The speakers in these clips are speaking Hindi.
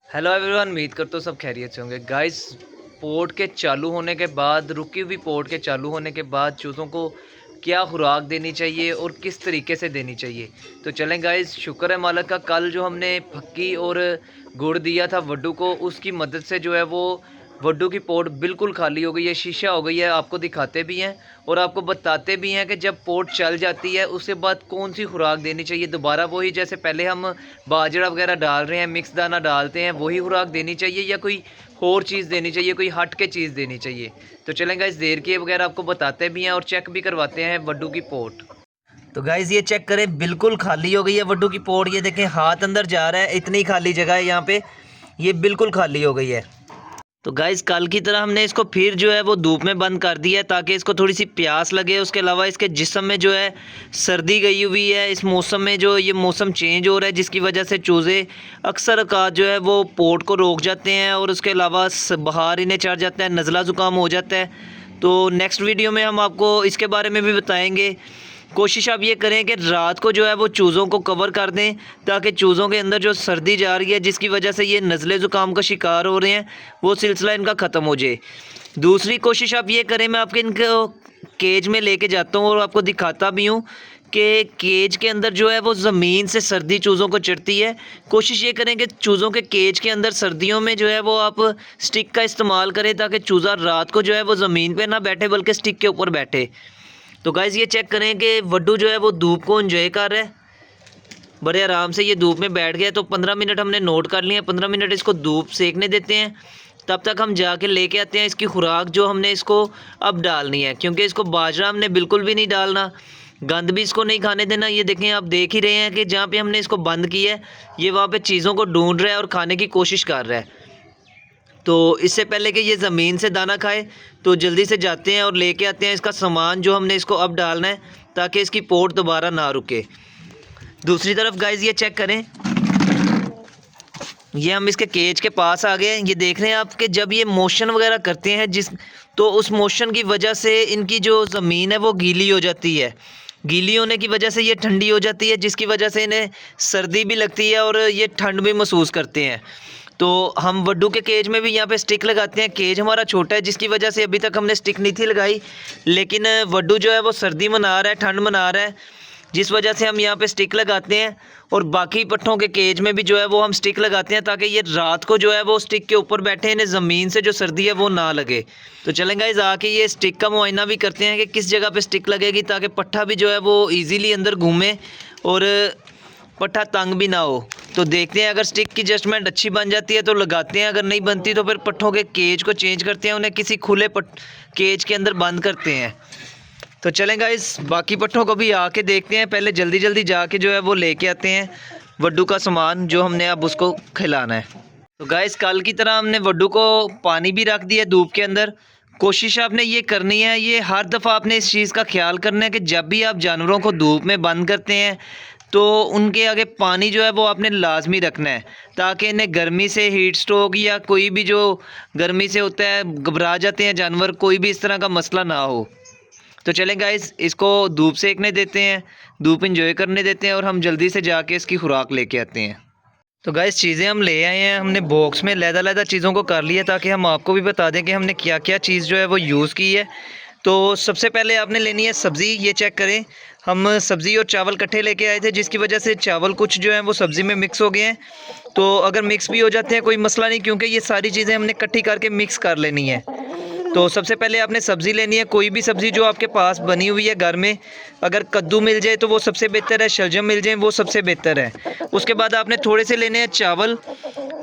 हेलो एवरीवन, उम्मीद करता हूँ सब खैरियत से होंगे। गाइस, पोर्ट के चालू होने के बाद, रुकी हुई पोर्ट के चालू होने के बाद चूज़ों को क्या खुराक देनी चाहिए और किस तरीके से देनी चाहिए। तो चलें गाइस, शुक्र है मालिक का, कल जो हमने फक्की और गुड़ दिया था वड्डू को, उसकी मदद से जो है वो वड्डू की पोर्ट बिल्कुल खाली हो गई है, शीशा हो गई है। आपको दिखाते भी हैं और आपको बताते भी हैं कि जब पोर्ट चल जाती है उसके बाद कौन सी खुराक देनी चाहिए। दोबारा वही, जैसे पहले हम बाजरा वगैरह डाल रहे हैं, मिक्स दाना डालते हैं, वही खुराक देनी चाहिए या कोई और चीज़ देनी चाहिए, कोई हट के चीज़ देनी चाहिए। तो चलेंगे, इस देर किए वगैरह आपको बताते भी हैं और चेक भी करवाते हैं वड्डू की पोर्ट। तो गाइज़ ये चेक करें, बिल्कुल खाली हो गई है वड्डू की पोर्ट। ये देखें, हाथ अंदर जा रहा है, इतनी खाली जगह है यहाँ पे, ये बिल्कुल खाली हो गई है। तो गाइज़ कल की तरह हमने इसको फिर जो है वो धूप में बंद कर दिया है ताकि इसको थोड़ी सी प्यास लगे। उसके अलावा इसके जिस्म में जो है सर्दी गई हुई है। इस मौसम में जो ये मौसम चेंज हो रहा है, जिसकी वजह से चूज़े अक्सर का जो है वो पोर्ट को रोक जाते हैं और उसके अलावा बाहर इन्हें चढ़ जाता है, नज़ला ज़ुकाम हो जाता है। तो नेक्स्ट वीडियो में हम आपको इसके बारे में भी बताएँगे। कोशिश आप ये करें कि रात को जो है वो चूज़ों को कवर कर दें ताकि चूज़ों के अंदर जो सर्दी जा रही है, जिसकी वजह से ये नज़ले ज़ुकाम का शिकार हो रहे हैं, वो सिलसिला इनका ख़त्म हो जाए। दूसरी कोशिश आप ये करें, मैं आपके इनको केज में लेके जाता हूँ और आपको दिखाता भी हूँ कि केज के अंदर जो है वो ज़मीन से सर्दी चूज़ों को चढ़ती है। कोशिश ये करें कि चूज़ों के केज के अंदर सर्दियों में जो है वो आप स्टिक का इस्तेमाल करें ताकि चूज़ा रात को जो है वो ज़मीन पर ना बैठे बल्कि स्टिक के ऊपर बैठे। तो गाइज़ ये चेक करें कि वड्डू जो है वो धूप को एंजॉय कर रहा है, बड़े आराम से ये धूप में बैठ गया। तो 15 मिनट हमने नोट कर लिए, 15 मिनट इसको धूप सेकने देते हैं। तब तक हम जाके लेके आते हैं इसकी खुराक जो हमने इसको अब डालनी है, क्योंकि इसको बाजरा हमने बिल्कुल भी नहीं डालना, गंद भी इसको नहीं खाने देना। ये देखें, आप देख ही रहे हैं कि जहाँ पे हमने इसको बंद किया है ये वहाँ पे चीज़ों को ढूंढ रहा है और खाने की कोशिश कर रहा है। तो इससे पहले कि ये ज़मीन से दाना खाए तो जल्दी से जाते हैं और लेके आते हैं इसका सामान जो हमने इसको अब डालना है ताकि इसकी पोर्ट दोबारा ना रुके। दूसरी तरफ गाइज़ ये चेक करें, ये हम इसके केज के पास आ गए हैं। ये देख रहे हैं आप कि जब ये मोशन वगैरह करते हैं तो उस मोशन की वजह से इनकी जो ज़मीन है वो गीली हो जाती है। गीली होने की वजह से ये ठंडी हो जाती है, जिसकी वजह से इन्हें सर्दी भी लगती है और ये ठंड भी महसूस करते हैं। तो हम वड्डू के केज में भी यहाँ पे स्टिक लगाते हैं। केज हमारा छोटा है, जिसकी वजह से अभी तक हमने स्टिक नहीं थी लगाई, लेकिन वड्डू जो है वो सर्दी मना रहा है, ठंड मना रहा है, जिस वजह से हम यहाँ पे स्टिक लगाते हैं। और बाकी पट्ठों के केज में भी जो है वो हम स्टिक लगाते हैं ताकि ये रात को जो है वो स्टिक के ऊपर बैठे, इन्हें ज़मीन से जो सर्दी है वो ना लगे। तो चलें गाइस, आके ये स्टिक का मुआयना भी करते हैं कि किस जगह पे स्टिक लगेगी ताकि पट्ठा भी जो है वो ईज़िली अंदर घूमे और पट्ठा तंग भी ना हो। तो देखते हैं, अगर स्टिक की एडजस्टमेंट अच्छी बन जाती है तो लगाते हैं, अगर नहीं बनती तो फिर पट्ठों के केज को चेंज करते हैं, उन्हें किसी खुले केज के अंदर बंद करते हैं। तो चलें गाइस, बाकी पट्ठों को भी आके देखते हैं। पहले जल्दी जल्दी जाके जो है वो लेके आते हैं वड्डू का सामान जो हमने अब उसको खिलाना है। तो गाइस, कल की तरह हमने वड्डू को पानी भी रख दिया धूप के अंदर। कोशिश आपने ये करनी है, ये हर दफ़ा आपने इस चीज़ का ख्याल करना है कि जब भी आप जानवरों को धूप में बंद करते हैं तो उनके आगे पानी जो है वो आपने लाजमी रखना है ताकि इन्हें गर्मी से, हीट स्ट्रोक या कोई भी जो गर्मी से होता है, घबरा जाते हैं जानवर, कोई भी इस तरह का मसला ना हो। तो चलें गाइस, इसको धूप सेकने देते हैं, धूप इंजॉय करने देते हैं और हम जल्दी से जाके इसकी खुराक लेके आते हैं। तो गाइस, चीज़ें हम ले आए हैं, हमने बॉक्स में लहदा चीज़ों को कर लिया ताकि हम आपको भी बता दें कि हमने क्या क्या चीज़ जो है वो यूज़ की है। तो सबसे पहले आपने लेनी है सब्ज़ी। ये चेक करें, हम सब्ज़ी और चावल इकट्ठे लेके आए थे, जिसकी वजह से चावल कुछ जो है वो सब्ज़ी में मिक्स हो गए हैं। तो अगर मिक्स भी हो जाते हैं कोई मसला नहीं, क्योंकि ये सारी चीज़ें हमने इकट्ठी करके मिक्स कर लेनी है। तो सबसे पहले आपने सब्ज़ी लेनी है, कोई भी सब्ज़ी जो आपके पास बनी हुई है घर में। अगर कद्दू मिल जाए तो वो सबसे बेहतर है, शलजम मिल जाए वो सबसे बेहतर है। उसके बाद आपने थोड़े से लेने हैं चावल,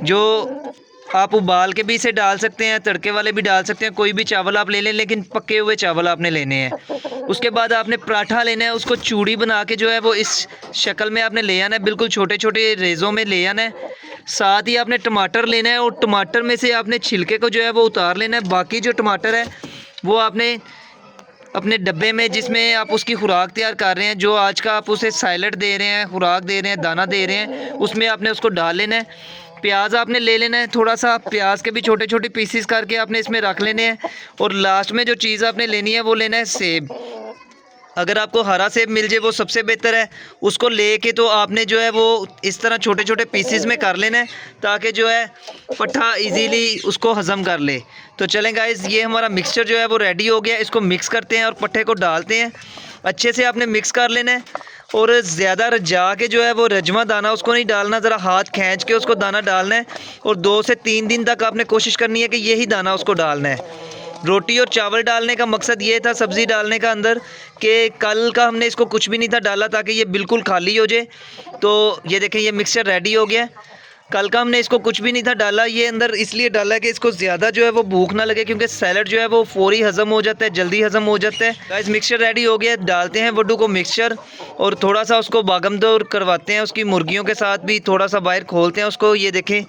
जो आप उबाल के भी इसे डाल सकते हैं, तड़के वाले भी डाल सकते हैं, कोई भी चावल आप ले लें, लेकिन पके हुए चावल आपने लेने हैं। उसके बाद आपने पराठा लेना है, उसको चूड़ी बना के जो है वो इस शक्ल में आपने ले आना है, बिल्कुल छोटे छोटे रेज़ों में ले आना है। साथ ही आपने टमाटर लेना है और टमाटर में से आपने छिलके को जो है वो उतार लेना है। बाकी जो टमाटर है वो आपने अपने डब्बे में, जिसमें आप उसकी खुराक तैयार कर रहे हैं, जो आज का आप उसे साइलेट दे रहे हैं, खुराक दे रहे हैं, दाना दे रहे हैं, उसमें आपने उसको डाल लेना है। प्याज आपने ले लेना है, थोड़ा सा प्याज के भी छोटे छोटे पीसीस करके आपने इसमें रख लेने हैं। और लास्ट में जो चीज़ आपने लेनी है वो लेना है सेब। अगर आपको हरा सेब मिल जाए वो सबसे बेहतर है। उसको लेके तो आपने जो है वो इस तरह छोटे छोटे पीसीस में कर लेना है ताकि जो है पट्ठा इजीली उसको हज़म कर ले। तो चलें गाइस, ये हमारा मिक्सचर जो है वो रेडी हो गया। इसको मिक्स करते हैं और पट्ठे को डालते हैं। अच्छे से आपने मिक्स कर लेना है और ज़्यादा रजा के जो है वो रजमा दाना उसको नहीं डालना, ज़रा हाथ खींच के उसको दाना डालना है। और 2 से 3 दिन तक आपने कोशिश करनी है कि यही दाना उसको डालना है। रोटी और चावल डालने का मकसद ये था, सब्ज़ी डालने का अंदर, कि कल का हमने इसको कुछ भी नहीं था डाला ताकि ये बिल्कुल खाली हो जाए। तो ये देखें, ये मिक्सचर रेडी हो गया। कल का हमने इसको कुछ भी नहीं था डाला, ये अंदर इसलिए डाला कि इसको ज़्यादा जो है वो भूख ना लगे, क्योंकि सैलड जो है वो फौरी हज़म हो जाता है, जल्दी हज़म हो जाता है। गाइस, मिक्सचर रेडी हो गया। डालते हैं वड्डू को मिक्सचर और थोड़ा सा उसको बागमदौर करवाते हैं उसकी मुर्गियों के साथ भी। थोड़ा सा बाहर खोलते हैं उसको। ये देखें,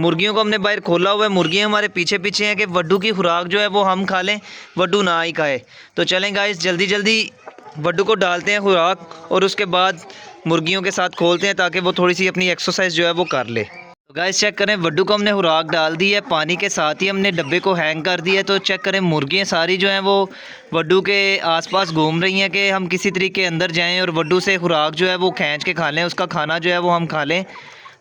मुर्गियों को हमने बाहर खोला हुआ है। मुर्गियाँ हमारे पीछे पीछे हैं कि वड्डू की खुराक जो है वो हम खा लें, वड्डू ना ही खाए। तो चलें गाइस, जल्दी जल्दी वड्डू को डालते हैं खुराक और उसके बाद मुर्गियों के साथ खोलते हैं ताकि वो थोड़ी सी अपनी एक्सरसाइज जो है वो कर ले। तो गाइस चेक करें, वड्डू को हमने खुराक डाल दी है, पानी के साथ ही हमने डब्बे को हैंग कर दिया है। तो चेक करें, मुर्गियाँ सारी जो हैं वो वड्डू के आसपास घूम रही हैं कि हम किसी तरीके अंदर जाएं और वड्डू से खुराक जो है वो खींच के खा लें, उसका खाना जो है वो हम खा लें।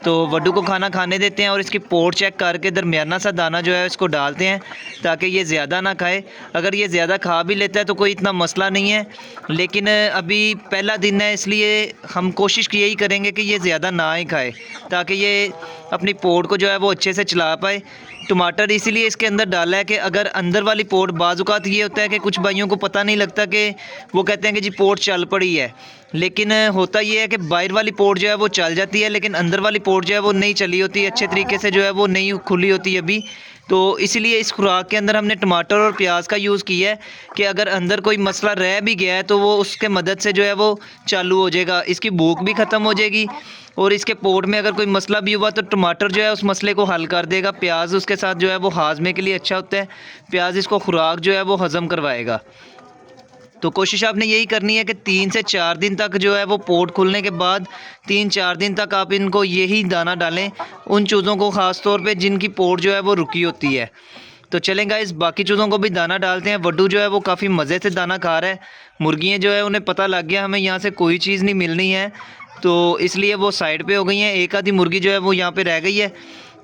तो वड्डू को खाना खाने देते हैं और इसकी पोर्ट चेक करके दरमियाना सा दाना जो है इसको डालते हैं ताकि ये ज़्यादा ना खाए। अगर ये ज़्यादा खा भी लेता है तो कोई इतना मसला नहीं है, लेकिन अभी पहला दिन है इसलिए हम कोशिश यही करेंगे कि ये ज़्यादा ना ही खाए ताकि ये अपनी पोर्ट को जो है वो अच्छे से चला पाए। टमाटर इसीलिए इसके अंदर डाला है कि अगर अंदर वाली पोर्ट, बाज़-औक़ात ये होता है कि कुछ भाइयों को पता नहीं लगता कि वो कहते हैं कि जी पोर्ट चल पड़ी है, लेकिन होता ये है कि बाहर वाली पोर्ट जो है वो चल जाती है, लेकिन अंदर वाली पोर्ट जो है वो नहीं चली होती अच्छे तरीके से, जो है वो नहीं खुली होती अभी। तो इसीलिए इस खुराक के अंदर हमने टमाटर और प्याज का यूज़ किया है कि अगर अंदर कोई मसला रह भी गया है तो वो उसके मदद से जो है वो चालू हो जाएगा, इसकी भूख भी ख़त्म हो जाएगी। और इसके पोट में अगर कोई मसला भी हुआ तो टमाटर जो है उस मसले को हल कर देगा। प्याज उसके साथ जो है वो हाजमे के लिए अच्छा होता है, प्याज इसको खुराक जो है वो हज़म करवाएगा। तो कोशिश आपने यही करनी है कि 3 से 4 दिन तक जो है वो पोट खुलने के बाद 3-4 दिन तक आप इनको यही दाना डालें, उन चूज़ों को ख़ास तौर पे जिनकी पोट जो है वो रुकी होती है। तो चलें गाइस, बाकी चूज़ों को भी दाना डालते हैं। वड्डू जो है वो काफ़ी मज़े से दाना खा रहा है। मुर्गियाँ जो है उन्हें पता लग गया हमें यहाँ से कोई चीज़ नहीं मिलनी है, तो इसलिए वो साइड पे हो गई हैं। एक आधी मुर्गी जो है वो यहाँ पे रह गई है।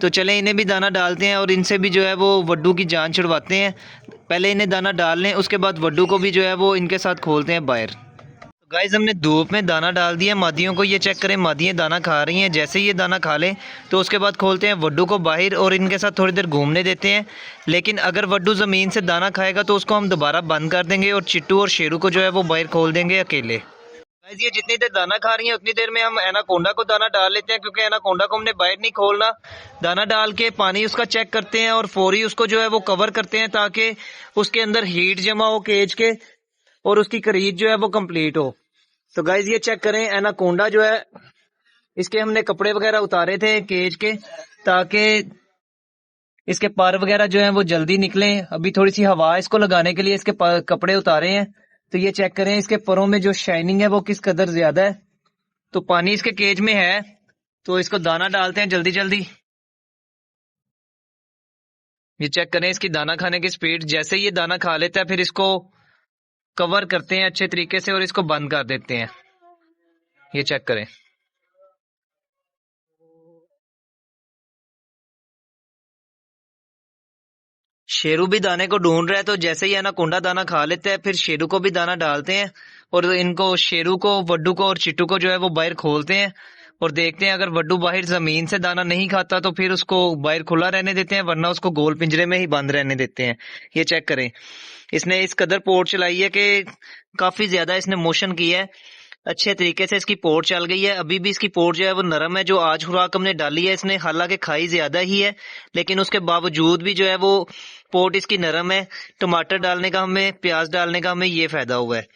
तो चलें, इन्हें भी दाना डालते हैं और इनसे भी जो है वो वड्डू की जान छुड़वाते हैं। पहले इन्हें दाना डाल लें, उसके बाद वड्डू को भी जो है वो इनके साथ खोलते हैं बाहर। तो गाइस, हमने धूप में दाना डाल दिया मादियों को। ये चेक करें, मादियाँ दाना खा रही हैं। जैसे ही ये दाना खा लें तो उसके बाद खोलते हैं वड्डू को बाहर और इनके साथ थोड़ी देर घूमने देते हैं। लेकिन अगर वड्डू ज़मीन से दाना खाएगा तो उसको हम दोबारा बंद कर देंगे और चिट्टू और शेरू को जो है वो बाहर खोल देंगे अकेले। गाइस, ये जितनी देर दाना खा रही है उतनी देर में हम एनाकोंडा को दाना डाल लेते हैं, क्योंकि एनाकोंडा को हमने बाहर नहीं खोलना। दाना डाल के पानी उसका चेक करते हैं और फौरी उसको जो है वो कवर करते हैं ताकि उसके अंदर हीट जमा हो केज के और उसकी खरीद जो है वो कंप्लीट हो। तो गाइस, ये चेक करें, एनाकोंडा जो है इसके हमने कपड़े वगैरह उतारे थे केज के ताकि इसके पर वगैरह जो है वो जल्दी निकलें। अभी थोड़ी सी हवा इसको लगाने के लिए इसके कपड़े उतारे हैं। तो ये चेक करें, इसके परों में जो शाइनिंग है वो किस कदर ज्यादा है। तो पानी इसके केज में है, तो इसको दाना डालते हैं जल्दी जल्दी। ये चेक करें इसकी दाना खाने की स्पीड। जैसे ही ये दाना खा लेता है फिर इसको कवर करते हैं अच्छे तरीके से और इसको बंद कर देते हैं। ये चेक करें। शेरू भी दाने को ढूंढ रहा है, तो जैसे ही एनाकोंडा दाना खा लेता है फिर शेरू को भी दाना डालते हैं और इनको, शेरू को, वड्डू को और चिट्टू को जो है वो बाहर खोलते हैं और देखते हैं अगर वड्डू बाहर जमीन से दाना नहीं खाता तो फिर उसको बाहर खुला रहने देते हैं, वरना उसको गोल पिंजरे में ही बंद रहने देते हैं। ये चेक करें, इसने इस कदर पोर्ट चलाई है कि काफी ज्यादा इसने मोशन किया है, अच्छे तरीके से इसकी पोर्ट चल गई है। अभी भी इसकी पोर्ट जो है वो नरम है। जो आज खुराक हमने डाली है इसने हालांकि खाई ज्यादा ही है, लेकिन उसके बावजूद भी जो है वो पोर्ट इसकी नरम है। टमाटर डालने का हमें, प्याज डालने का हमें ये फायदा हुआ है।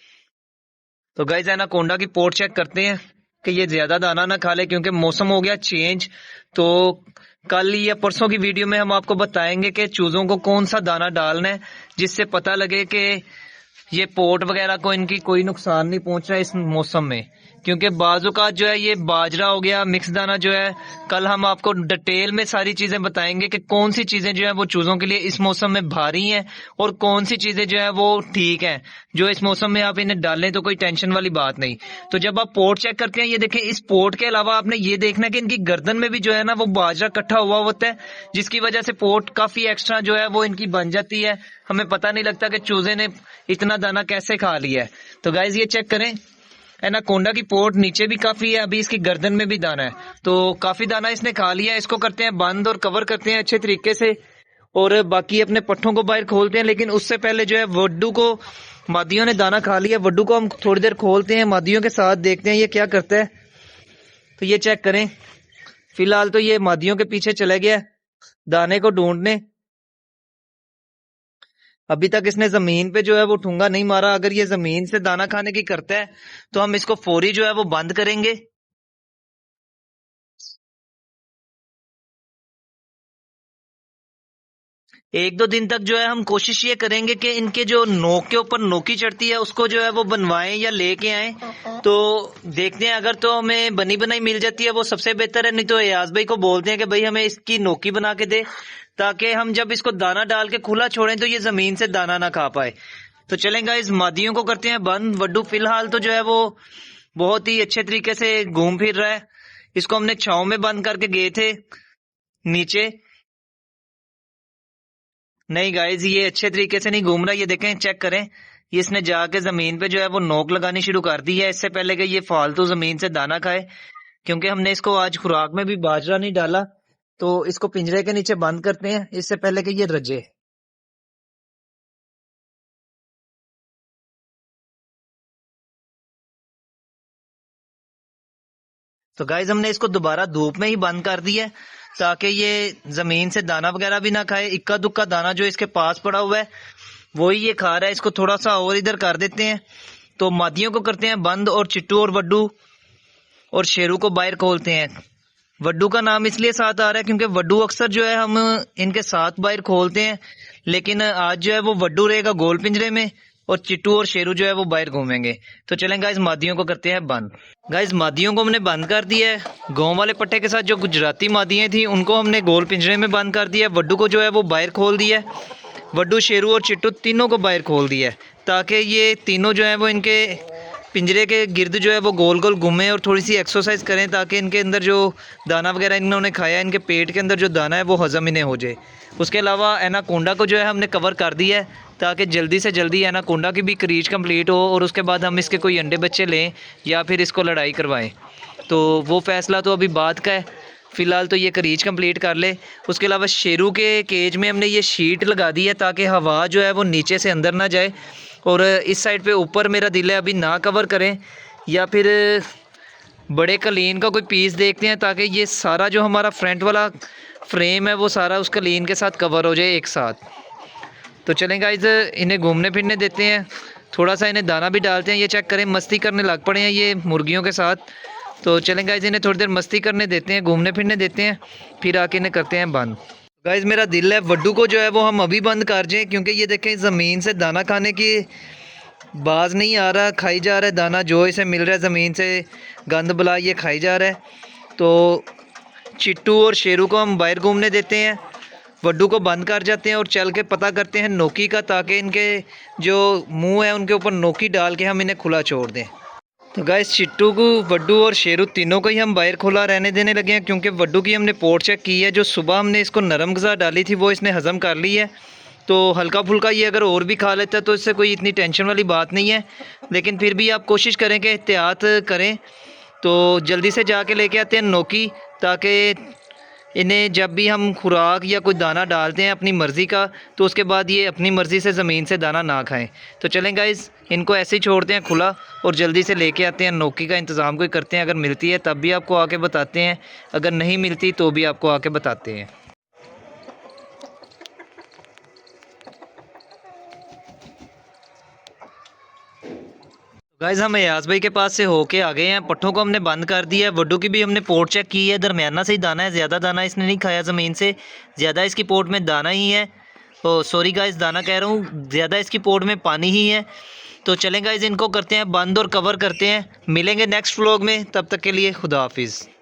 तो गाइस, एनाकोंडा की पोर्ट चेक करते हैं कि ये ज्यादा दाना ना खा ले, क्योंकि मौसम हो गया चेंज। तो कल या परसों की वीडियो में हम आपको बताएंगे कि चूजों को कौन सा दाना डालना है जिससे पता लगे कि ये पोर्ट वगैरह को इनकी कोई नुकसान नहीं पहुंच रहा है इस मौसम में, क्योंकि बाज़-औक़ात जो है ये बाजरा हो गया, मिक्स दाना जो है, कल हम आपको डिटेल में सारी चीज़ें बताएंगे कि कौन सी चीज़ें जो है वो चूज़ों के लिए इस मौसम में भारी हैं और कौन सी चीज़ें जो है वो ठीक हैं, जो इस मौसम में आप इन्हें डालें तो कोई टेंशन वाली बात नहीं। तो जब आप पोर्ट चेक करते हैं, ये देखें, इस पोर्ट के अलावा आपने ये देखना है कि इनकी गर्दन में भी जो है ना वो बाजरा इकट्ठा हुआ होता है, जिसकी वजह से पोर्ट काफ़ी एक्स्ट्रा जो है वो इनकी बन जाती है। हमें पता नहीं लगता कि चूजे ने इतना दाना कैसे खा लिया है। तो गाइज ये चेक करें, एनाकोंडा की पोर्ट नीचे भी काफी है, अभी इसकी गर्दन में भी दाना है, तो काफी दाना इसने खा लिया है। इसको करते हैं बंद और कवर करते हैं अच्छे तरीके से और बाकी अपने पट्ठों को बाहर खोलते हैं। लेकिन उससे पहले जो है वड्डू को, मादियों ने दाना खा लिया, वड्डू को हम थोड़ी देर खोलते हैं, मादियों के साथ देखते हैं ये क्या करता है। तो ये चेक करें, फिलहाल तो ये मादियों के पीछे चला गया दाने को ढूंढने। अभी तक इसने जमीन पे जो है वो ठूंगा नहीं मारा। अगर ये जमीन से दाना खाने की करता है तो हम इसको फौरी जो है वो बंद करेंगे। एक दो दिन तक जो है हम कोशिश ये करेंगे कि इनके जो नोक के ऊपर नोकी चढ़ती है उसको जो है वो बनवाएं या लेके आए। तो देखते हैं, अगर तो हमें बनी बनाई मिल जाती है वो सबसे बेहतर है, नहीं तो एयाज भाई को बोलते हैं कि भाई हमें इसकी नोकी बना के दे, ताकि हम जब इसको दाना डाल के खुला छोड़ें तो ये जमीन से दाना ना खा पाए। तो चलेंगे, इस मादियों को करते हैं बंद। वड्डू फिलहाल तो जो है वो बहुत ही अच्छे तरीके से घूम फिर रहा है। इसको हमने छांव में बंद करके गए थे नीचे। नहीं गाइज, ये अच्छे तरीके से नहीं घूम रहा। ये देखें, चेक करें, ये इसने जाके जमीन पे जो है वो नोक लगानी शुरू कर दी है, इससे पहले कि ये फालतू जमीन से दाना खाए। क्योंकि हमने इसको आज खुराक में भी बाजरा नहीं डाला, तो इसको पिंजरे के नीचे बंद करते हैं इससे पहले कि ये रजे। तो गाइज हमने इसको दोबारा धूप में ही बंद कर दिया है, ताकि ये जमीन से दाना वगैरह भी ना खाए। इक्का दुक्का दाना जो इसके पास पड़ा हुआ है वही ये खा रहा है। इसको थोड़ा सा और इधर कर देते हैं। तो मादियों को करते हैं बंद और चिट्टू और वड्डू और शेरू को बाहर खोलते हैं। वड्डू का नाम इसलिए साथ आ रहा है क्योंकि वड्डू अक्सर जो है हम इनके साथ बाहर खोलते हैं, लेकिन आज जो है वो वड्डू रहेगा गोल पिंजरे में और चिट्टू और शेरू जो है वो बाहर घूमेंगे। तो चलें गाइस, मादियों को करते हैं बंद। गाइस, मादियों को हमने बंद कर दिया है। गांव वाले पट्टे के साथ जो गुजराती मादियाँ थी उनको हमने गोल पिंजरे में बंद कर दिया। वड्डू को जो है वो बाहर खोल दिया है। वड्डू, शेरू और चिट्टू तीनों को बाहर खोल दिया है, ताकि ये तीनों जो है वो इनके पिंजरे के गिर्द जो है वो गोल गोल घूमें और थोड़ी सी एक्सरसाइज करें, ताकि इनके अंदर जो दाना वगैरह इन्होंने खाया, इनके पेट के अंदर जो दाना है वो हजम इन्हें हो जाए। उसके अलावा एनाकोंडा को जो है हमने कवर कर दिया है, ताकि जल्दी से जल्दी एनाकोंडा की भी क्रीच कंप्लीट हो और उसके बाद हम इसके कोई अंडे बच्चे लें या फिर इसको लड़ाई करवाएं। तो वो फैसला तो अभी बात का है, फ़िलहाल तो ये क्रीच कंप्लीट कर ले। उसके अलावा शेरू के केज में हमने ये शीट लगा दी है, ताकि हवा जो है वो नीचे से अंदर ना जाए। और इस साइड पे ऊपर मेरा दिल है अभी ना कवर करें, या फिर बड़े कलीन का कोई पीस देखते हैं, ताकि ये सारा जो हमारा फ्रंट वाला फ्रेम है वो सारा उस कलीन के साथ कवर हो जाए एक साथ। तो चलें गाइस, इन्हें घूमने फिरने देते हैं, थोड़ा सा इन्हें दाना भी डालते हैं। ये चेक करें, मस्ती करने लग पड़े हैं ये मुर्गियों के साथ। तो चलें गाइस, इन्हें थोड़ी देर मस्ती करने देते हैं, घूमने फिरने देते हैं, फिर आके इन्हें करते हैं बंद। गाइस, मेरा दिल है वड्डू को जो है वो हम अभी बंद कर जाएं, क्योंकि ये देखें ज़मीन से दाना खाने की बाज नहीं आ रहा, खाई जा रहा है दाना जो इसे मिल रहा है ज़मीन से, गंद बला ये खाई जा रहा है। तो चिट्टू और शेरू को हम बाहर घूमने देते हैं, वड्डू को बंद कर जाते हैं और चल के पता करते हैं नोकी का, ताकि इनके जो मुंह है उनके ऊपर नोकी डाल के हम इन्हें खुला छोड़ दें। तो गाइस, चिट्टू को, वड्डू और शेरू तीनों को ही हम बाहर खुला रहने देने लगे हैं, क्योंकि वड्डू की हमने पोर्ट चेक की है। जो सुबह हमने इसको नरम ग़िज़ा डाली थी वो इसने हज़म कर ली है। तो हल्का फुल्का ये अगर और भी खा लेता है तो इससे कोई इतनी टेंशन वाली बात नहीं है, लेकिन फिर भी आप कोशिश करें कि एहतियात करें। तो जल्दी से जाके लेके आते हैं नोकी, ताकि इन्हें जब भी हम खुराक या कोई दाना डालते हैं अपनी मर्ज़ी का, तो उसके बाद ये अपनी मर्ज़ी से ज़मीन से दाना ना खाएं। तो चलें गाइस, इनको ऐसे ही छोड़ते हैं खुला और जल्दी से लेके आते हैं नोकी का इंतज़ाम कोई करते हैं। अगर मिलती है तब भी आपको आके बताते हैं, अगर नहीं मिलती तो भी आपको आके बताते हैं। गाइस, हम एयाज भाई के पास से होके आ गए हैं, पट्ठों को हमने बंद कर दिया है। वड्डू की भी हमने पोर्ट चेक की है, दरमियाना से ही दाना है, ज़्यादा दाना इसने नहीं खाया ज़मीन से, ज़्यादा इसकी पोर्ट में दाना ही है। तो सॉरी गाइस, दाना कह रहा हूँ, ज़्यादा इसकी पोर्ट में पानी ही है। तो चलें गाइस, इनको करते हैं बंद और कवर करते हैं। मिलेंगे नेक्स्ट व्लॉग में, तब तक के लिए खुदा हाफिज़।